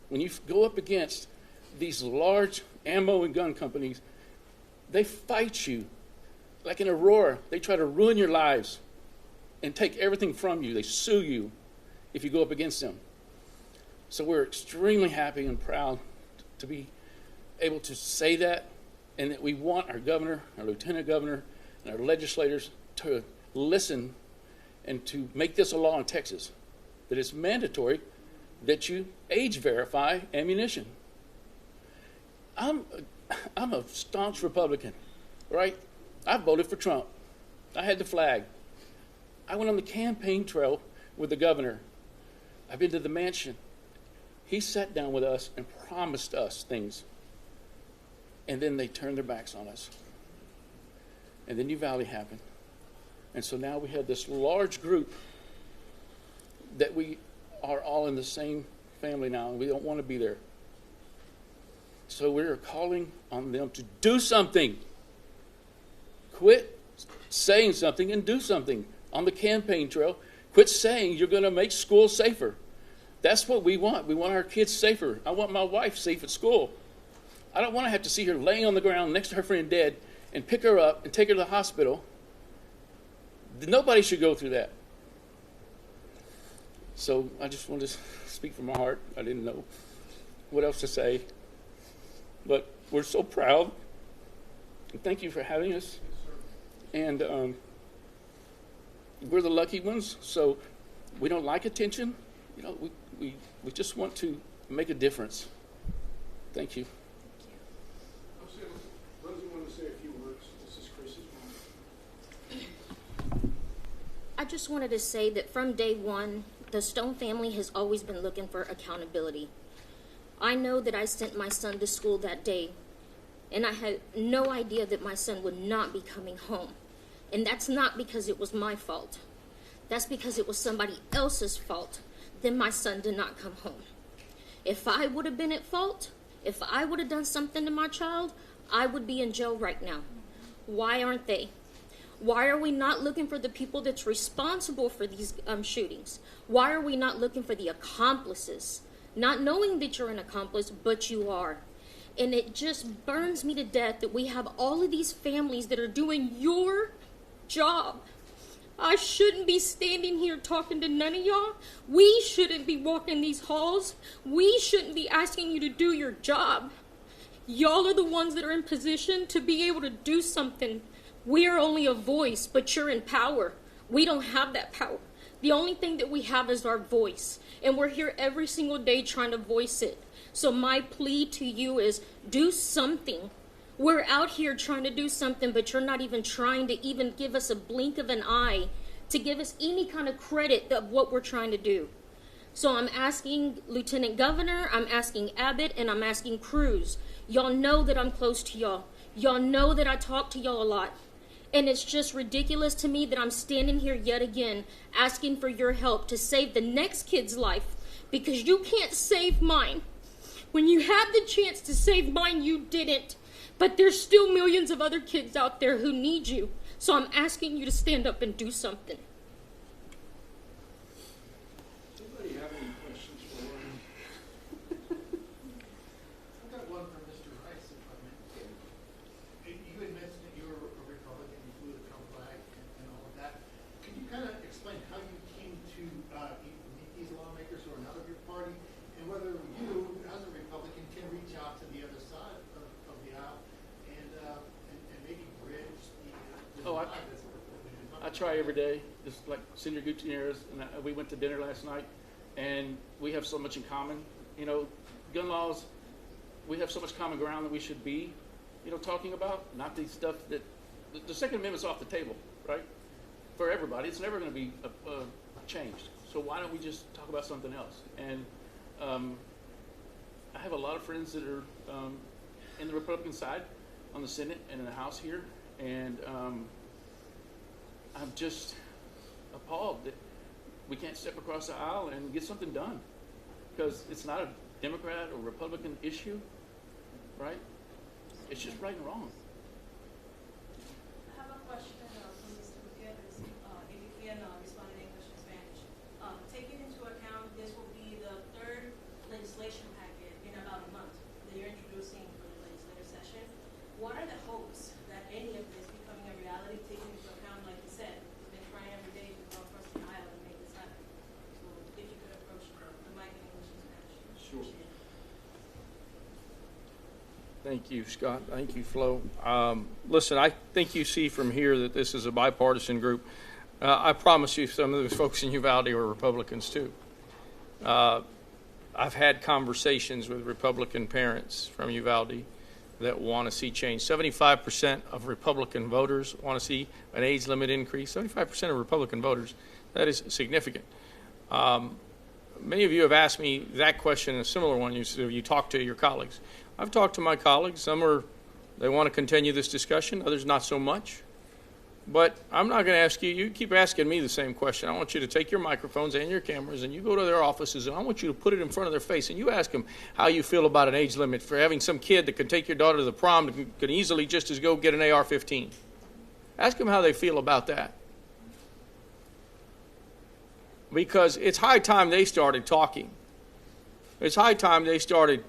When you go up against these large ammo and gun companies, they fight you. Like in Aurora, they try to ruin your lives and take everything from you. They sue you if you go up against them. So we're extremely happy and proud to be able to say that, and that we want our governor, our lieutenant governor, and our legislators to listen and to make this a law in Texas, that it's mandatory that you age verify ammunition. I'm a staunch Republican, right? I voted for Trump. I had the flag. I went on the campaign trail with the governor. I've been to the mansion. He sat down with us and promised us things. And then they turned their backs on us. And then Uvalde happened. And so now we have this large group that we are all in the same family now, and we don't want to be there. So we're calling on them to do something. Quit saying something and do something on the campaign trail. Quit saying you're going to make school safer. That's what we want. We want our kids safer. I want my wife safe at school. I don't want to have to see her laying on the ground next to her friend dead and pick her up and take her to the hospital. Nobody should go through that. So I just wanted to speak from my heart. I didn't know what else to say. But we're so proud. And thank you for having us. And we're the lucky ones. So We don't like attention. You know, we just want to make a difference. Thank you. Rosie wanted to say a few words. This is Chris's mom. I just wanted to say that from day one, the Stone family has always been looking for accountability. I know that I sent my son to school that day, and I had no idea that my son would not be coming home. And that's not because it was my fault. That's because it was somebody else's fault. Then my son did not come home. If I would have been at fault, if I would have done something to my child, I would be in jail right now. Why aren't they? Why are we not looking for the people that's responsible for these shootings? Why are we not looking for the accomplices? Not knowing that you're an accomplice, but you are. And it just burns me to death that we have all of these families that are doing your job. I shouldn't be standing here talking to none of y'all. We shouldn't be walking these halls. We shouldn't be asking you to do your job. Y'all are the ones that are in position to be able to do something. We are only a voice, but you're in power. We don't have that power. The only thing that we have is our voice, and we're here every single day trying to voice it. So my plea to you is do something. We're out here trying to do something, but you're not even trying to even give us a blink of an eye to give us any kind of credit of what we're trying to do. So I'm asking Lieutenant Governor, I'm asking Abbott, and I'm asking Cruz. Y'all know that I'm close to y'all. Y'all know that I talk to y'all a lot. And it's just ridiculous to me that I'm standing here yet again asking for your help to save the next kid's life, because you can't save mine. When you had the chance to save mine, you didn't. But there's still millions of other kids out there who need you. So I'm asking you to stand up and do something. Anybody have any questions for Lauren? I've got one for Mr. Rice, if I may. You had mentioned that you were a Republican, you flew the Trump flag and all of that. Could you kind of explain how you came to meet these lawmakers who are not of your party, and whether you, as a Republican, can reach out to the other side of the aisle and maybe bridge the divide that's I try every day, just like Senator Gutierrez, and we went to dinner last night, and we have so much in common. You know, gun laws, we have so much common ground that we should be, talking about, not the stuff that, the Second Amendment's off the table, right? For everybody, it's never going to be changed. So why don't we just talk about something else? And I have a lot of friends that are in the Republican side, on the Senate and in the House here, and I'm just appalled that we can't step across the aisle and get something done, because it's not a Democrat or Republican issue, right? It's just right and wrong. I have a question from Mr. Gutierrez, if you can respond in English and Spanish. Taking into account this will be the third legislation packet in about a month that you're introducing for the legislative session, what are the hopes that any of this becoming a reality, taking into account, like you said, we've been trying every day to go across the aisle and make this happen? So if you could approach the mic in English and Spanish. Sure. Thank you, Scott. Thank you, Flo. Listen, I think you see from here that this is a bipartisan group. I promise you some of those folks in Uvalde are Republicans, too. I've had conversations with Republican parents from Uvalde that want to see change. 75% of Republican voters want to see an age limit increase. 75% of Republican voters, that is significant. Many of you have asked me that question, a similar one. You talk to your colleagues. I've talked to my colleagues. Some they want to continue this discussion. Others not so much. But I'm not going to ask you. You keep asking me the same question. I want you to take your microphones and your cameras and you go to their offices and I want you to put it in front of their face and you ask them how you feel about an age limit for having some kid that can take your daughter to the prom that can easily just as go get an AR-15. Ask them how they feel about that. Because it's high time they started talking. It's high time they started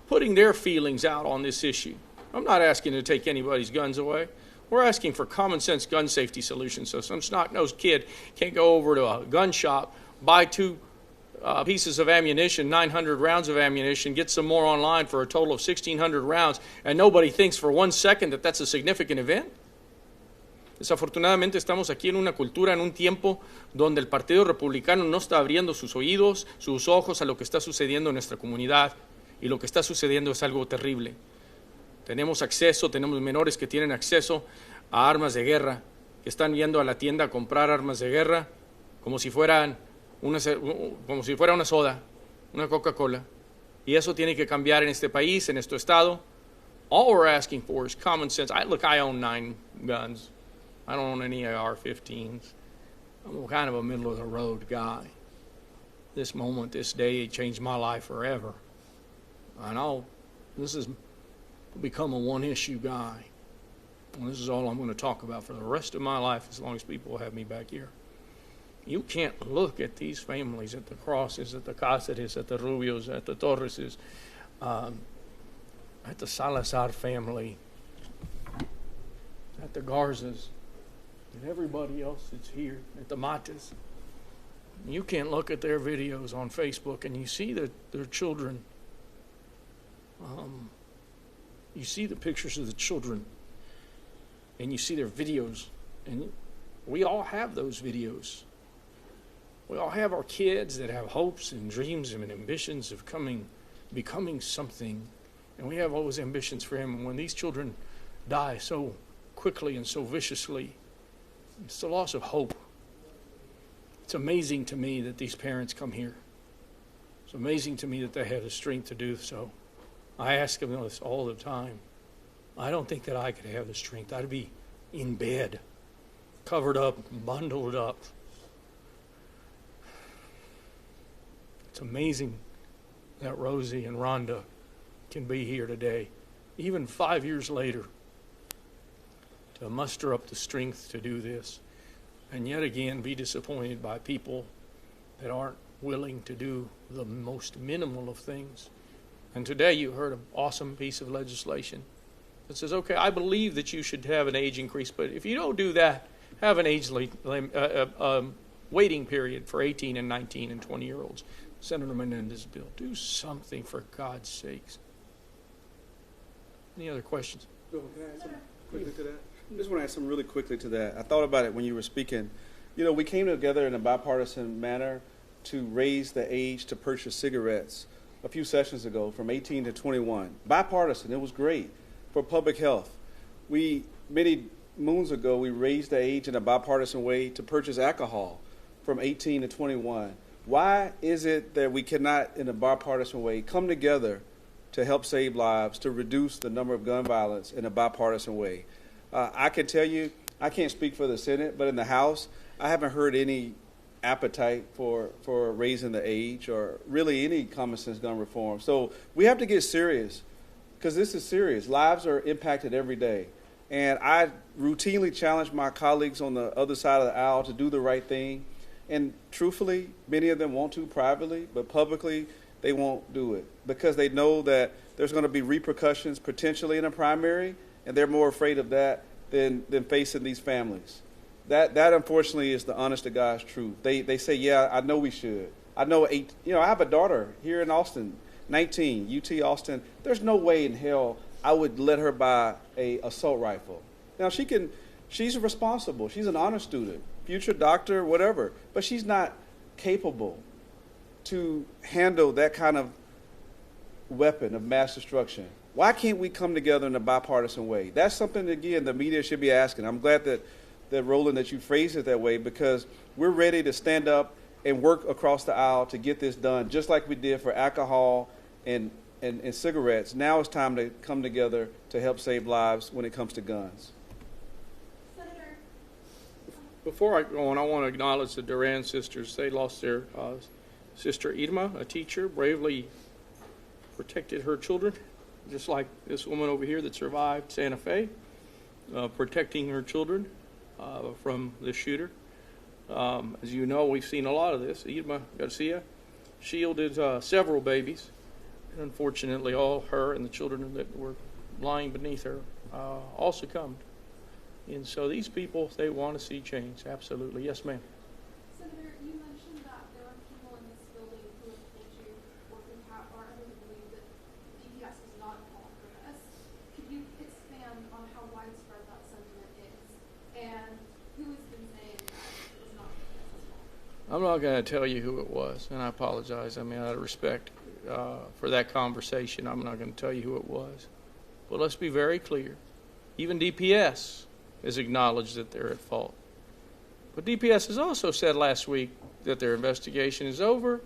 putting their feelings out on this issue. I'm not asking to take anybody's guns away. We're asking for common sense gun safety solutions so some snot-nosed kid can't go over to a gun shop, buy 2 pieces of ammunition, 900 rounds of ammunition, get some more online for a total of 1,600 rounds, and nobody thinks for 1 second that that's a significant event. Desafortunadamente estamos aquí en una cultura, en un tiempo donde el Partido Republicano no está abriendo sus oídos, sus ojos a lo que está sucediendo en nuestra comunidad, y lo que está sucediendo es algo terrible. Tenemos menores que tienen acceso a armas de guerra, que están yendo a la tienda a comprar armas de guerra como si fuera una soda, una Coca-Cola. Y eso tiene que cambiar en este país, en este estado. All we're asking for is common sense. I own 9 guns. I don't own any AR-15s. I'm kind of a middle-of-the-road guy. This moment, this day, it changed my life forever. I know this has become a one-issue guy. And this is all I'm going to talk about for the rest of my life as long as people have me back here. You can't look at these families, at the Crosses, at the Cáceres, at the Rubios, at the Torreses, at the Salazar family, at the Garzas, and everybody else that's here, at the Matas. You can't look at their videos on Facebook and you see their children. You see the pictures of the children and you see their videos, and we all have those videos. We all have our kids that have hopes and dreams and ambitions of becoming something, and we have all those ambitions for him. And when these children die so quickly and so viciously, it's the loss of hope. It's amazing to me that these parents come here. It's amazing to me that they have the strength to do so. I ask them this all the time. I don't think that I could have the strength. I'd be in bed, covered up, bundled up. It's amazing that Rosie and Rhonda can be here today, even 5 years later, to muster up the strength to do this, and yet again be disappointed by people that aren't willing to do the most minimal of things. And today you heard an awesome piece of legislation that says, okay, I believe that you should have an age increase, but if you don't do that, have an age waiting period for 18 and 19 and 20-year-olds. Senator Menendez bill. Do something for God's sakes. Any other questions? Bill, can I add something quickly to that? I just want to add something really quickly to that. I thought about it when you were speaking. You know, we came together in a bipartisan manner to raise the age to purchase cigarettes a few sessions ago from 18 to 21. Bipartisan. It was great for public health. Many moons ago, we raised the age in a bipartisan way to purchase alcohol from 18 to 21. Why is it that we cannot, in a bipartisan way, come together to help save lives, to reduce the number of gun violence in a bipartisan way? I can tell you, I can't speak for the Senate, but in the House, I haven't heard any appetite for raising the age or really any common sense gun reform. So we have to get serious, because this is serious. Lives are impacted every day. And I routinely challenge my colleagues on the other side of the aisle to do the right thing. And truthfully, many of them want to privately, but publicly, they won't do it because they know that there's going to be repercussions potentially in a primary, and they're more afraid of that than facing these families. That unfortunately is the honest to God's truth. They say, yeah, I know we should. I know I have a daughter here in Austin, 19, UT Austin. There's no way in hell I would let her buy a assault rifle. Now she's responsible. She's an honor student, future doctor, whatever, but she's not capable to handle that kind of weapon of mass destruction. Why can't we come together in a bipartisan way? That's something, again, the media should be asking. I'm glad that Roland, that you phrased it that way, because we're ready to stand up and work across the aisle to get this done, just like we did for alcohol and cigarettes. Now it's time to come together to help save lives when it comes to guns. Before I go on, I want to acknowledge the Duran sisters. They lost their sister Irma, a teacher, bravely protected her children, just like this woman over here that survived Santa Fe, protecting her children from the shooter. As you know, we've seen a lot of this. Irma Garcia shielded several babies, and unfortunately all her and the children that were lying beneath her all succumbed. And so these people, they want to see change, absolutely. Yes, ma'am. Senator, you mentioned that there are people in this building who have told you or who believe that DPS is not calling for this. Could you expand on how widespread that sentiment is? And I'm not going to tell you who it was, and I apologize. I mean, out of respect for that conversation, I'm not going to tell you who it was. But let's be very clear. Even DPS has acknowledged that they're at fault. But DPS has also said last week that their investigation is over,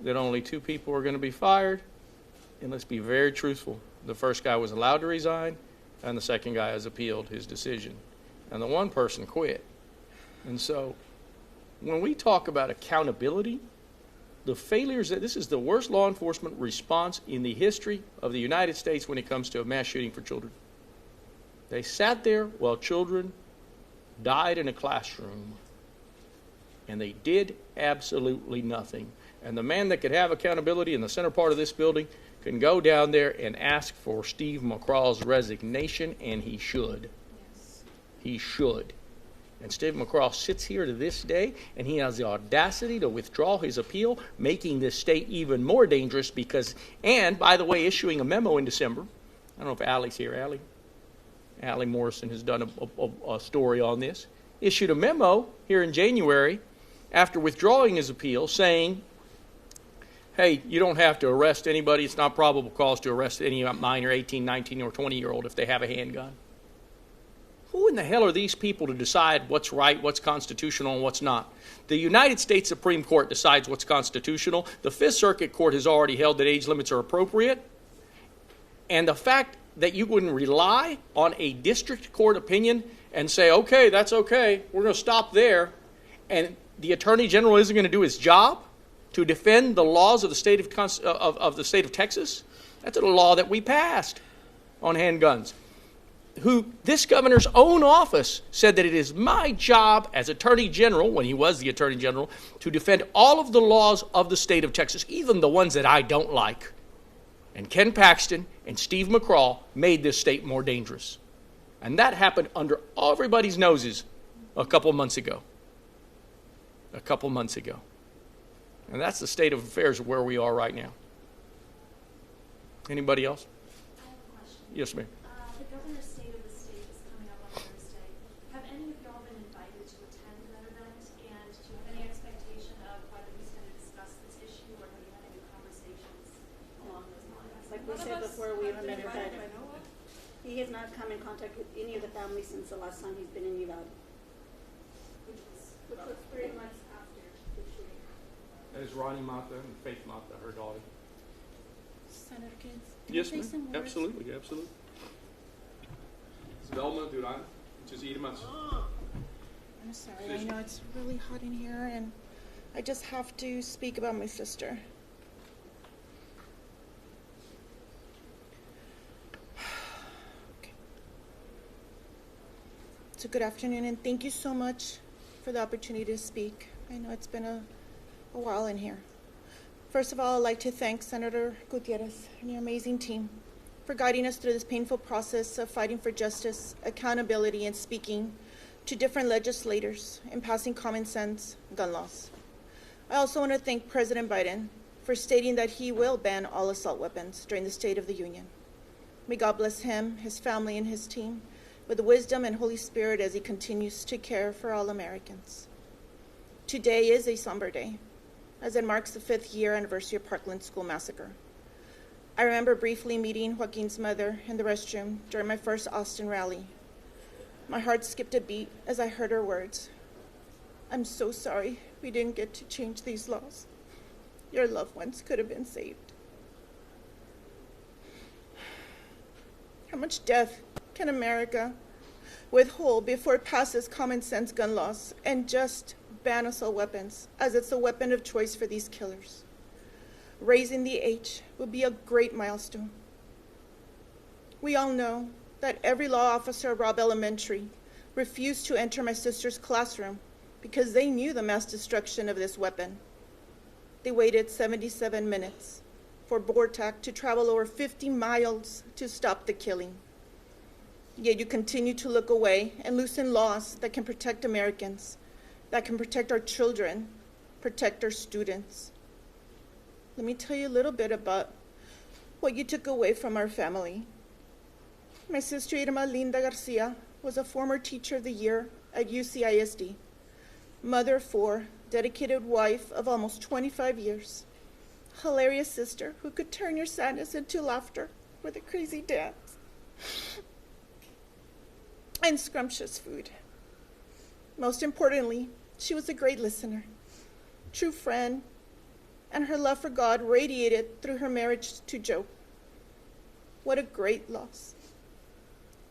that only 2 people are going to be fired. And let's be very truthful. The first guy was allowed to resign, and the second guy has appealed his decision. And the one person quit. And so when we talk about accountability, the failures, this is the worst law enforcement response in the history of the United States when it comes to a mass shooting for children. They sat there while children died in a classroom, and they did absolutely nothing. And the man that could have accountability in the center part of this building can go down there and ask for Steve McCraw's resignation, and he should. Yes. He should. And Steve McCraw sits here to this day, and he has the audacity to withdraw his appeal, making this state even more dangerous because, and by the way, issuing a memo in December. I don't know if Allie's here. Allie Morrison has done a story on this. Issued a memo here in January after withdrawing his appeal saying, hey, you don't have to arrest anybody. It's not probable cause to arrest any minor 18, 19, or 20-year-old if they have a handgun. Who in the hell are these people to decide what's right, what's constitutional, and what's not? The United States Supreme Court decides what's constitutional. The Fifth Circuit Court has already held that age limits are appropriate. And the fact that you wouldn't rely on a district court opinion and say, okay, that's okay, we're going to stop there, and the Attorney General isn't going to do his job to defend the laws of the state of Texas, that's a law that we passed on handguns. This governor's own office said that it is my job as Attorney General, when he was the Attorney General, to defend all of the laws of the state of Texas, even the ones that I don't like. And Ken Paxton and Steve McCraw made this state more dangerous. And that happened under everybody's noses a couple months ago. And that's the state of affairs of where we are right now. Anybody else? I have a question. Yes, ma'am. The governor's state of the state is coming up on Thursday. Have any of y'all been invited to attend that event? And do you have any expectation of whether he's going to discuss this issue, or have you had any conversations along those lines? Like we said before, we haven't been invited. He has not come in contact with any of the families since the last time he's been in Uvalde. Which was 3 months after the shooting. That is Ronnie Mata and Faith Mata, her daughter. Senator Gibbs. Yes, ma'am. Absolutely. Velma Duran, just eat them. I'm sorry. I know it's really hot in here, and I just have to speak about my sister. Okay. So good afternoon, and thank you so much for the opportunity to speak. I know it's been a while in here. First of all, I'd like to thank Senator Gutierrez and your amazing team for guiding us through this painful process of fighting for justice, accountability, and speaking to different legislators in passing common sense gun laws. I also want to thank President Biden for stating that he will ban all assault weapons during the State of the Union. May God bless him, his family, and his team with the wisdom and Holy Spirit as he continues to care for all Americans. Today is a somber day, as it marks the 5th year anniversary of Parkland School Massacre. I remember briefly meeting Joaquin's mother in the restroom during my first Austin rally. My heart skipped a beat as I heard her words. I'm so sorry we didn't get to change these laws. Your loved ones could have been saved. How much death can America withhold before it passes common sense gun laws and just ban assault weapons, as it's a weapon of choice for these killers? Raising the age would be a great milestone. We all know that every law officer at Robb Elementary refused to enter my sister's classroom because they knew the mass destruction of this weapon. They waited 77 minutes for BORTAC to travel over 50 miles to stop the killing. Yet you continue to look away and loosen laws that can protect Americans, that can protect our children, protect our students. Let me tell you a little bit about what you took away from our family. My sister Irma Linda Garcia was a former Teacher of the Year at UCISD, mother of 4, dedicated wife of almost 25 years, hilarious sister who could turn your sadness into laughter with a crazy dance, and scrumptious food. Most importantly, she was a great listener, true friend, and her love for God radiated through her marriage to Joe. What a great loss.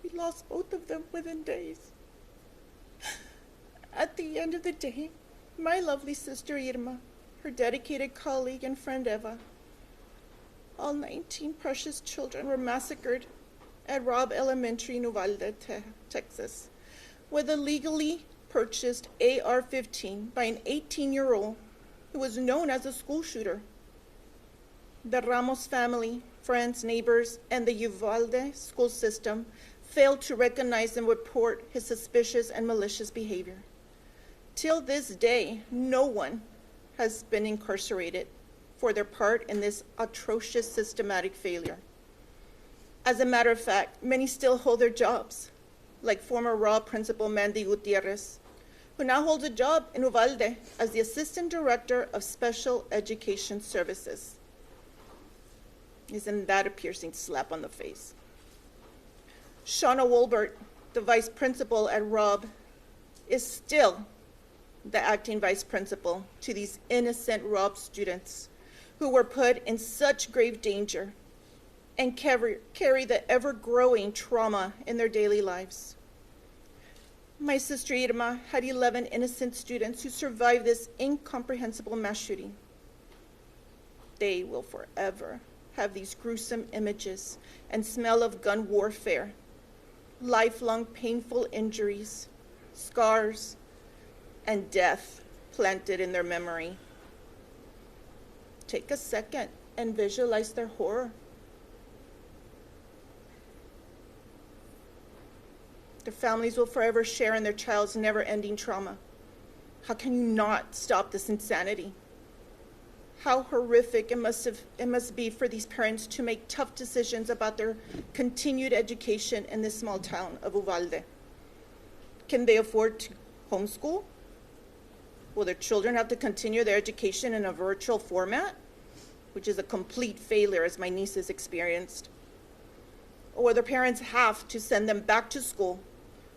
We lost both of them within days. At the end of the day, my lovely sister Irma, her dedicated colleague and friend Eva, all 19 precious children were massacred at Robb Elementary in Uvalde, Texas, with a legally purchased AR-15 by an 18-year-old who was known as a school shooter. The Ramos family, friends, neighbors, and the Uvalde school system failed to recognize and report his suspicious and malicious behavior. Till this day, no one has been incarcerated for their part in this atrocious systematic failure. As a matter of fact, many still hold their jobs, like former Robb principal Mandy Gutierrez, who now holds a job in Uvalde as the Assistant Director of Special Education Services. Isn't that a piercing slap on the face? Shauna Wolbert, the Vice Principal at Robb, is still the acting Vice Principal to these innocent Robb students who were put in such grave danger and carry the ever-growing trauma in their daily lives. My sister Irma had 11 innocent students who survived this incomprehensible mass shooting. They will forever have these gruesome images and smell of gun warfare, lifelong painful injuries, scars, and death planted in their memory. Take a second and visualize their horror. Their families will forever share in their child's never-ending trauma. How can you not stop this insanity? How horrific it must be for these parents to make tough decisions about their continued education in this small town of Uvalde. Can they afford to homeschool? Will their children have to continue their education in a virtual format, which is a complete failure, as my nieces experienced? Or will their parents have to send them back to school,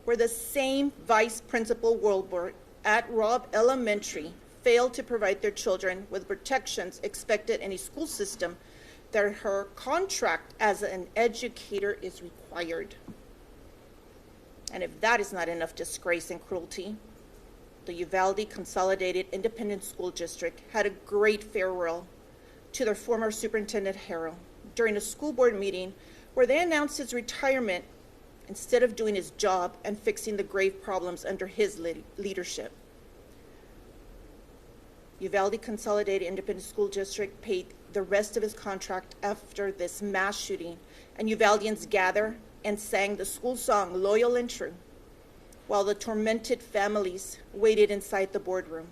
where the same Vice Principal Wolbert at Robb Elementary failed to provide their children with protections expected in a school system that her contract as an educator is required? And if that is not enough disgrace and cruelty, the Uvalde Consolidated Independent School District had a great farewell to their former superintendent, Harrell, during a school board meeting where they announced his retirement instead of doing his job and fixing the grave problems under his leadership. Uvalde Consolidated Independent School District paid the rest of his contract after this mass shooting, and Uvaldians gathered and sang the school song, Loyal and True, while the tormented families waited inside the boardroom.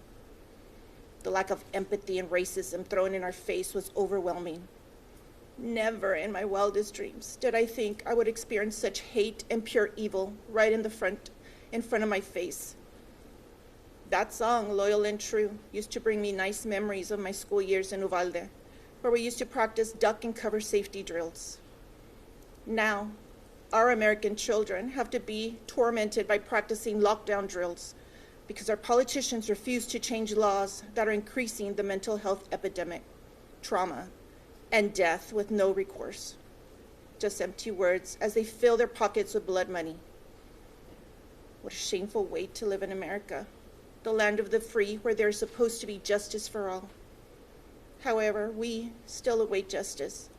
The lack of empathy and racism thrown in our face was overwhelming. Never in my wildest dreams did I think I would experience such hate and pure evil right in front of my face. That song, Loyal and True, used to bring me nice memories of my school years in Uvalde, where we used to practice duck and cover safety drills. Now, our American children have to be tormented by practicing lockdown drills because our politicians refuse to change laws that are increasing the mental health epidemic, trauma, and death with no recourse. Just empty words as they fill their pockets with blood money. What a shameful way to live in America, the land of the free, where there is supposed to be justice for all. However, we still await justice.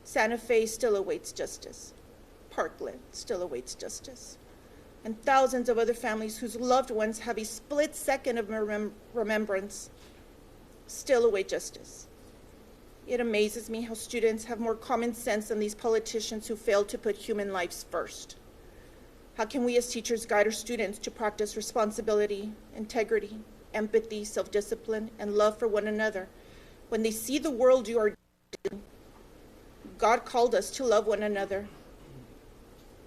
Santa Fe still awaits justice. Parkland still awaits justice. And thousands of other families whose loved ones have a split second of remembrance still await justice. It amazes me how students have more common sense than these politicians who fail to put human lives first. How can we as teachers guide our students to practice responsibility, integrity, empathy, self-discipline, and love for one another when they see the world you are doing? God called us to love one another.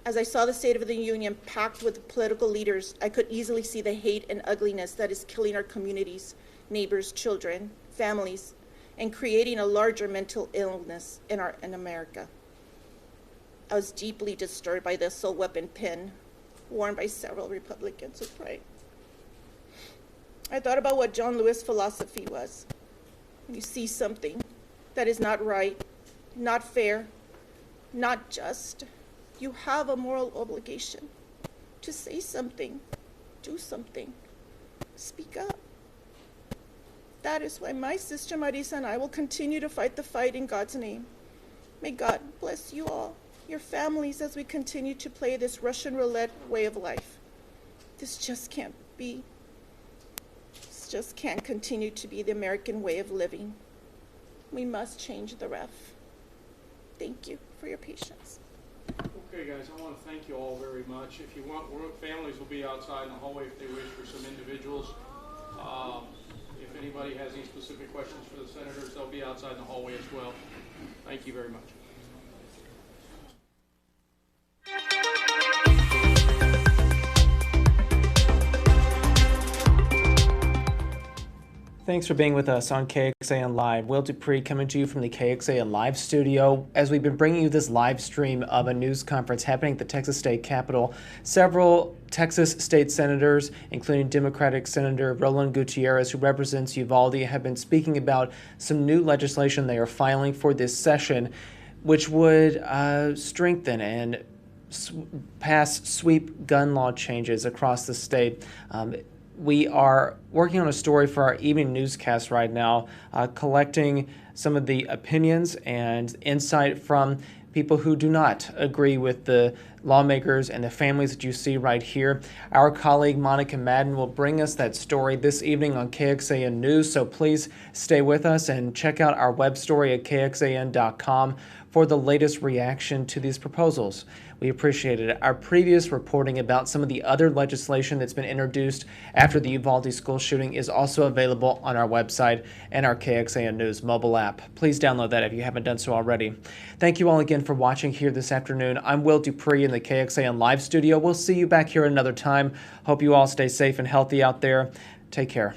As I saw the State of the Union packed with political leaders, I could easily see the hate and ugliness that is killing our communities neighbors, children, families, and creating a larger mental illness in America. I was deeply disturbed by the assault weapon pin worn by several Republicans who pray. I thought about what John Lewis' philosophy was. When you see something that is not right, not fair, not just, you have a moral obligation to say something, do something, speak up. That is why my sister Marisa and I will continue to fight the fight in God's name. May God bless you all, your families, as we continue to play this Russian roulette way of life. This just can't be. This just can't continue to be the American way of living. We must change the ref. Thank you for your patience. Okay, guys, I want to thank you all very much. If you want, families will be outside in the hallway if they wish for some individuals. If anybody has any specific questions for the senators, they'll be outside in the hallway as well. Thank you very much. Thanks for being with us on KXAN Live. Will Dupree coming to you from the KXAN Live studio. As we've been bringing you this live stream of a news conference happening at the Texas State Capitol, several Texas state senators, including Democratic Senator Roland Gutierrez, who represents Uvalde, have been speaking about some new legislation they are filing for this session, which would strengthen and pass sweep gun law changes across the state. We are working on a story for our evening newscast right now, collecting some of the opinions and insight from people who do not agree with the lawmakers and the families that you see right here. Our colleague Monica Madden will bring us that story this evening on KXAN News, so please stay with us and check out our web story at kxan.com for the latest reaction to these proposals. We appreciate it. Our previous reporting about some of the other legislation that's been introduced after the Uvalde school shooting is also available on our website and our KXAN News mobile app. Please download that if you haven't done so already. Thank you all again for watching here this afternoon. I'm Will Dupree in the KXAN Live studio. We'll see you back here another time. Hope you all stay safe and healthy out there. Take care.